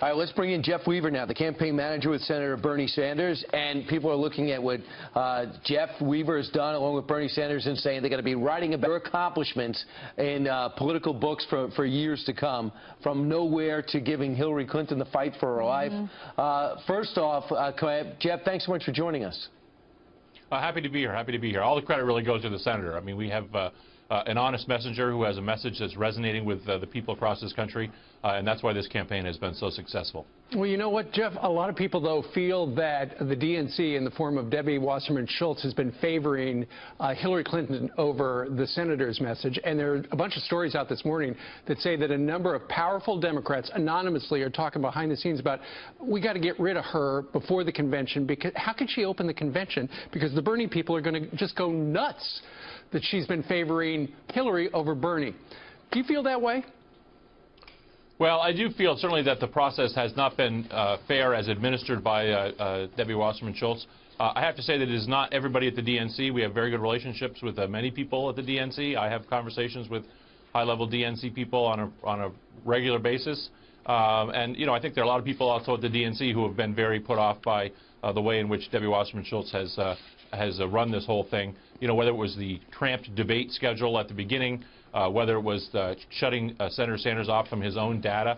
All right, let's bring in Jeff Weaver now, the campaign manager with Senator Bernie Sanders. And people are looking at what Jeff Weaver has done along with Bernie Sanders and saying they're going to be writing about their accomplishments in political books for years to come, from nowhere to giving Hillary Clinton the fight for her life. First off, Jeff, thanks so much for joining us. Happy to be here. Happy to be here. All the credit really goes to the senator. I mean, we have an honest messenger who has a message that's resonating with the people across this country, and that's why this campaign has been so successful. Well, you know what, Jeff? A lot of people, though, feel that the DNC, in the form of Debbie Wasserman Schultz, has been favoring Hillary Clinton over the senator's message. And there are a bunch of stories out this morning that say that a number of powerful Democrats anonymously are talking behind the scenes about, we got to get rid of her before the convention, because how could she open the convention? Because the Bernie people are going to just go nuts that she's been favoring Hillary over Bernie. Do you feel that way? Well, I do feel certainly that the process has not been fair as administered by Debbie Wasserman Schultz. I have to say that it is not everybody at the DNC. We have very good relationships with many people at the DNC. I have conversations with high-level DNC people on a regular basis. And, you know, I think there are a lot of people also at the DNC who have been very put off by the way in which Debbie Wasserman Schultz has run this whole thing. You know, whether it was the cramped debate schedule at the beginning, whether it was shutting Senator Sanders off from his own data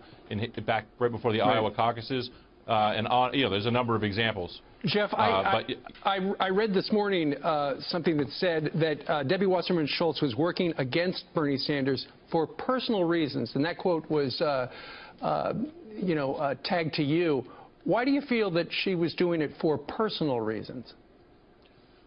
back right before the Iowa caucuses, and on, you know, there's a number of examples. Jeff, I read this morning something that said that Debbie Wasserman Schultz was working against Bernie Sanders for personal reasons, and that quote was, tagged to you. Why do you feel that she was doing it for personal reasons?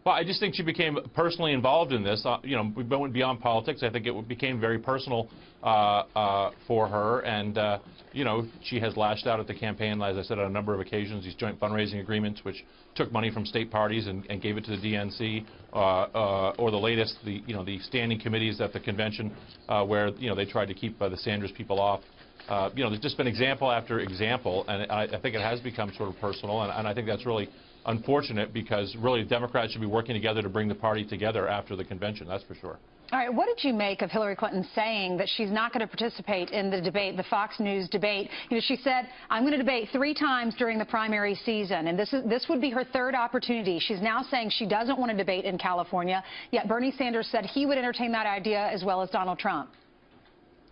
Well, I just think she became personally involved in this. You know, we went beyond politics. I think it became very personal for her, and you know, she has lashed out at the campaign, as I said, on a number of occasions. These joint fundraising agreements, which took money from state parties and gave it to the DNC, or the latest, the standing committees at the convention, where they tried to keep the Sanders people off. There's just been example after example, and I think it has become sort of personal, and I think that's really unfortunate, because really Democrats should be working together to bring the party together after the convention, that's for sure. All right, what did you make of Hillary Clinton saying that she's not going to participate in the debate, the Fox News debate? She said, I'm going to debate 3 times during the primary season, and this would be her 3rd opportunity. She's now saying she doesn't want to debate in California, yet Bernie Sanders said he would entertain that idea, as well as Donald Trump.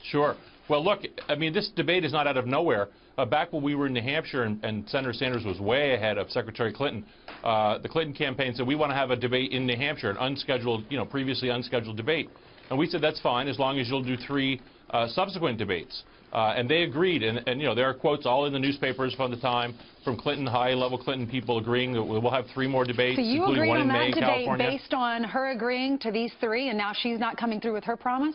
Sure. Well, look, I mean, this debate is not out of nowhere. Back when we were in New Hampshire and Senator Sanders was way ahead of Secretary Clinton, the Clinton campaign said, we want to have a debate in New Hampshire, an unscheduled, previously unscheduled debate. And we said, that's fine, as long as you'll do 3 subsequent debates. And they agreed. And there are quotes all in the newspapers from the time from Clinton, high-level Clinton people agreeing that we'll have 3 more debates, so you including one in May in California. So you agree on that debate based on her agreeing to these 3, and now she's not coming through with her promise?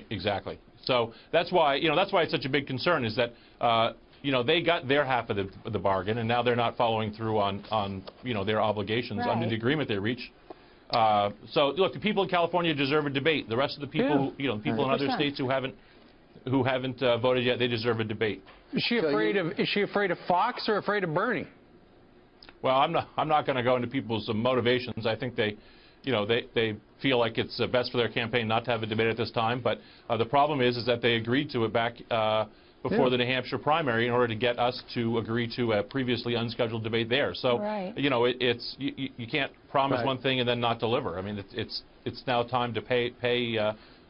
Exactly. So that's why it's such a big concern, is that they got their half of the bargain, and now they're not following through on their obations under the agreement they reached. So look, the people in California deserve a debate. The rest of the people, people in other states who haven't voted yet, they deserve a debate. Is she afraid of Fox or afraid of Bernie? Well, I'm not going to go into people's motivations. I think they feel like it's best for their campaign not to have a debate at this time. But the problem is that they agreed to it back before the New Hampshire primary in order to get us to agree to a previously unscheduled debate there. So, you can't promise one thing and then not deliver. I mean, it's now time to pay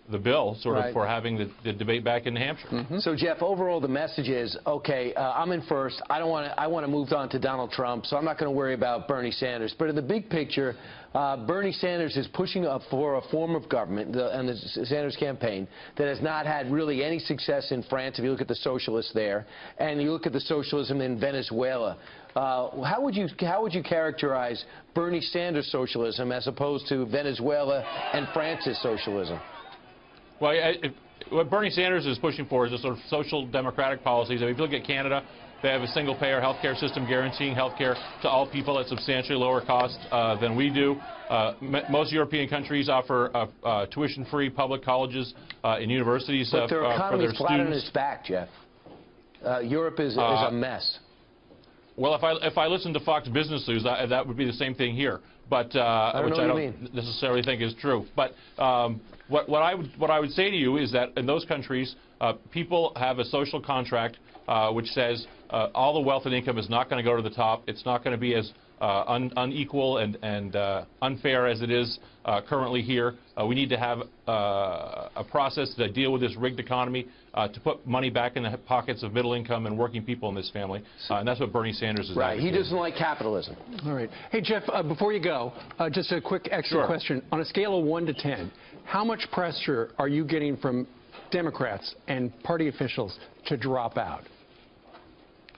the bill, sort of, for having the debate back in New Hampshire. So, Jeff, overall, the message is, okay, I'm in first. I want to move on to Donald Trump, so I'm not going to worry about Bernie Sanders. But in the big picture, Bernie Sanders is pushing up for a form of government, and the Sanders campaign, that has not had really any success in France, if you look at the socialists there, and you look at the socialism in Venezuela. How would you characterize Bernie Sanders socialism as opposed to Venezuela and France's socialism? Well, what Bernie Sanders is pushing for is a sort of social democratic policies. I mean, if you look at Canada, they have a single-payer health care system guaranteeing health care to all people at substantially lower cost than we do. Most European countries offer tuition-free public colleges and universities for their students. But their economy is flat on its back, Jeff. Europe is a mess. Well, if I listen to Fox Business News, that would be the same thing here, but which I don't necessarily think is true. But what I would say to you is that in those countries, people have a social contract which says all the wealth and income is not going to go to the top. It's not going to be as unequal and unfair as it is currently here. We need to have a process to deal with this rigged economy, to put money back in the pockets of middle income and working people in this family. And that's what Bernie Sanders is Right. advocating. He doesn't like capitalism. All right. Hey, Jeff, before you go, just a quick extra Sure. question. On a scale of 1 to 10, how much pressure are you getting from Democrats and party officials to drop out?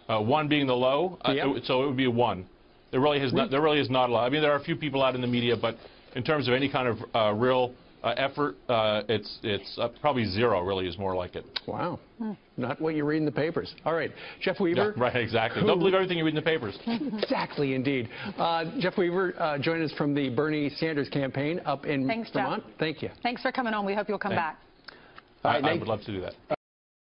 1 being the low, Yep. so it would be a 1. There really is not a lot. I mean, there are a few people out in the media, but in terms of any kind of real effort, it's probably 0. Really, is more like it. Wow. Not what you read in the papers. All right. Jeff Weaver. Yeah, right, exactly. Don't believe everything you read in the papers. Exactly, indeed. Jeff Weaver joined us from the Bernie Sanders campaign up in Thanks, Vermont. Jeff. Thank you. Thanks for coming on. We hope you'll come back. All right, I Nate. would love to do that.